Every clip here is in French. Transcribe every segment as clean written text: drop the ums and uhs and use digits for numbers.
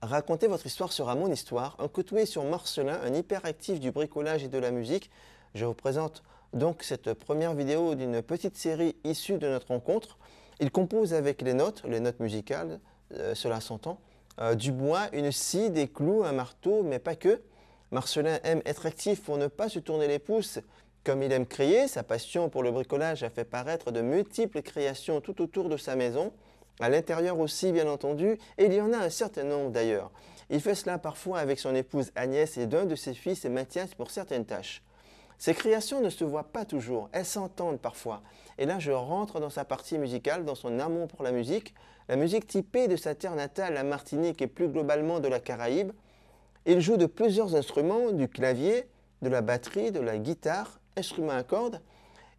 Racontez votre histoire sera mon histoire, un côtoyé sur Marcelin, un hyperactif du bricolage et de la musique. Je vous présente donc cette première vidéo d'une petite série issue de notre rencontre. Il compose avec les notes musicales, cela s'entend, du bois, une scie, des clous, un marteau, mais pas que. Marcelin aime être actif pour ne pas se tourner les pouces. Comme il aime créer, sa passion pour le bricolage a fait paraître de multiples créations tout autour de sa maison. À l'intérieur aussi, bien entendu, et il y en a un certain nombre d'ailleurs. Il fait cela parfois avec son épouse Agnès et d'un de ses fils et Mathias pour certaines tâches. Ces créations ne se voient pas toujours, elles s'entendent parfois. Et là, je rentre dans sa partie musicale, dans son amour pour la musique typée de sa terre natale, la Martinique et plus globalement de la Caraïbe. Il joue de plusieurs instruments, du clavier, de la batterie, de la guitare, instruments à cordes,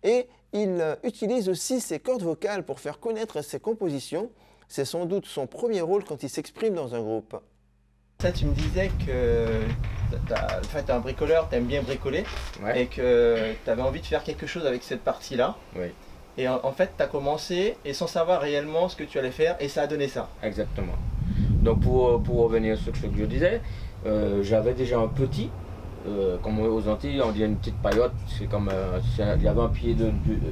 et il utilise aussi ses cordes vocales pour faire connaître ses compositions. C'est sans doute son premier rôle quand il s'exprime dans un groupe. Ça, tu me disais que tu es un bricoleur, tu aimes bien bricoler, ouais. Et que tu avais envie de faire quelque chose avec cette partie-là. Oui. Et en fait, tu as commencé et sans savoir réellement ce que tu allais faire, et ça a donné ça. Exactement. Donc pour revenir sur ce que je disais, j'avais déjà un petit, comme aux Antilles, on dit une petite paillote, c'est comme il y avait un pied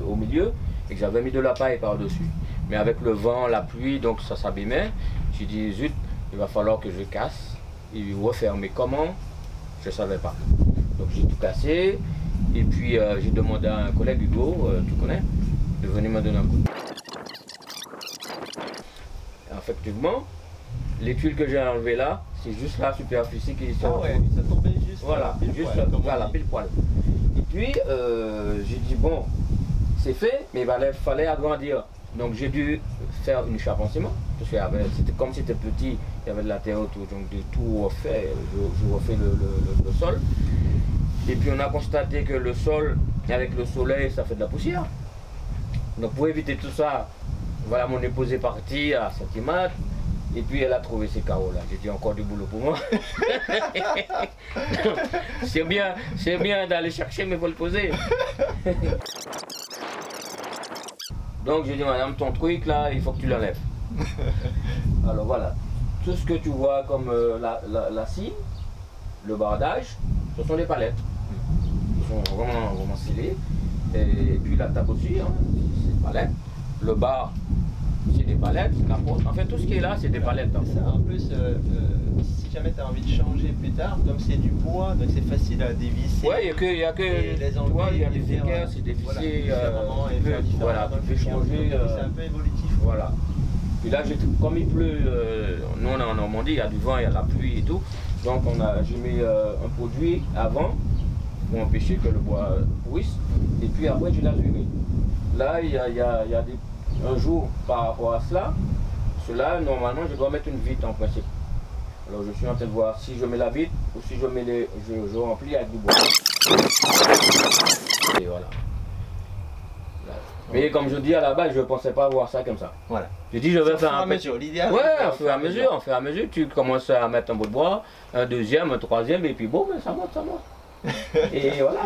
au milieu et que j'avais mis de la paille par-dessus. Mais avec le vent, la pluie, donc ça s'abîmait. J'ai dit zut, il va falloir que je casse et refaire. Mais comment? Je ne savais pas. Donc j'ai tout cassé et puis j'ai demandé à un collègue, Hugo, tu connais, de venir me donner un coup. Effectivement, les tuiles que j'ai enlevées là, c'est juste la superficie qui sont. Ah ouais, ça tombait juste. Voilà, pile poil. Et puis j'ai dit bon, c'est fait, mais il fallait agrandir. Donc j'ai dû faire une chape en ciment, parce que c'était comme c'était petit, il y avait de la terre autour, donc de tout refait, je refais le sol. Et puis on a constaté que le sol, avec le soleil, ça fait de la poussière. Donc pour éviter tout ça, voilà, mon épouse est partie à Saint-Imad. Et puis elle a trouvé ces carreaux là. J'ai dit encore du boulot pour moi. c'est bien d'aller chercher, mais il faut le poser. Donc j'ai dit madame, ton truc là, il faut que tu l'enlèves. Alors voilà, tout ce que tu vois comme la scie, le bardage, ce sont des palettes. Ils sont vraiment scellés. Et puis la table aussi, hein, c'est des palettes. Le bar, c'est des palettes, la porte. En fait, tout ce qui est là, c'est des palettes. Hein. Ça, en plus, si jamais tu as envie de changer plus tard, comme c'est du bois, donc c'est facile à dévisser. Ouais, il y a que les enlever, il y a des équerres, c'est dévissé. Voilà, tu peux changer. C'est un peu évolutif. Voilà. Puis là, comme il pleut, nous on est en Normandie, il y a du vent, il y a la pluie et tout. Donc j'ai mis un produit avant pour empêcher que le bois pourrisse. Et puis après, je l'ai asuré. Là, il y a un jour par rapport à cela, normalement je dois mettre une vitre en principe. Alors je suis en train de voir si je mets la vitre ou si je remplis avec du bois. Et voilà. Mais comme je dis à la base, je ne pensais pas voir ça comme ça. Voilà. Je dis je vais faire un mesure. L'idéal. Ouais, au fur et à mesure, tu commences à mettre un bout de bois, un deuxième, un troisième, et puis bon, mais ça monte. Et voilà.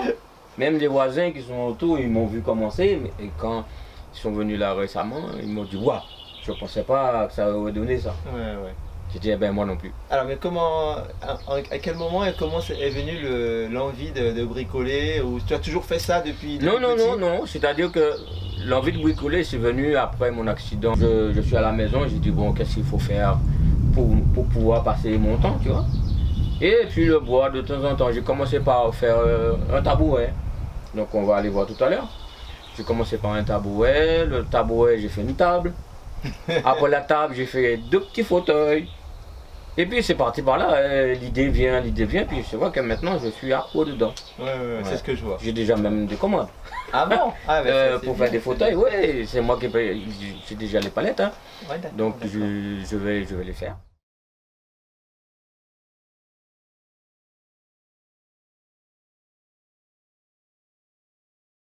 Même les voisins qui sont autour, ils m'ont vu commencer, et quand ils sont venus là récemment, ils m'ont dit waouh, je ne pensais pas que ça aurait donné ça. Ouais. J'ai dit eh ben moi non plus. Alors mais à quel moment est venue l'envie de bricoler, ou tu as toujours fait ça depuis Non, petit? C'est-à-dire que l'envie de bricoler c'est venu après mon accident. Je suis à la maison, j'ai dit bon, qu'est-ce qu'il faut faire pour pouvoir passer mon temps, tu vois. Et puis le bois, de temps en temps, j'ai commencé par faire un tabouret. Donc on va aller voir tout à l'heure. J'ai commencé par un tabouret, le tabouret j'ai fait une table. Après la table j'ai fait 2 petits fauteuils. Et puis c'est parti par là, l'idée vient, puis je vois que maintenant je suis accro dedans. Ouais. C'est ce que je vois. J'ai déjà même des commandes. Ah bon? Pour faire des fauteuils, oui, c'est moi qui paye, j'ai déjà les palettes. Hein. Ouais, donc je vais les faire.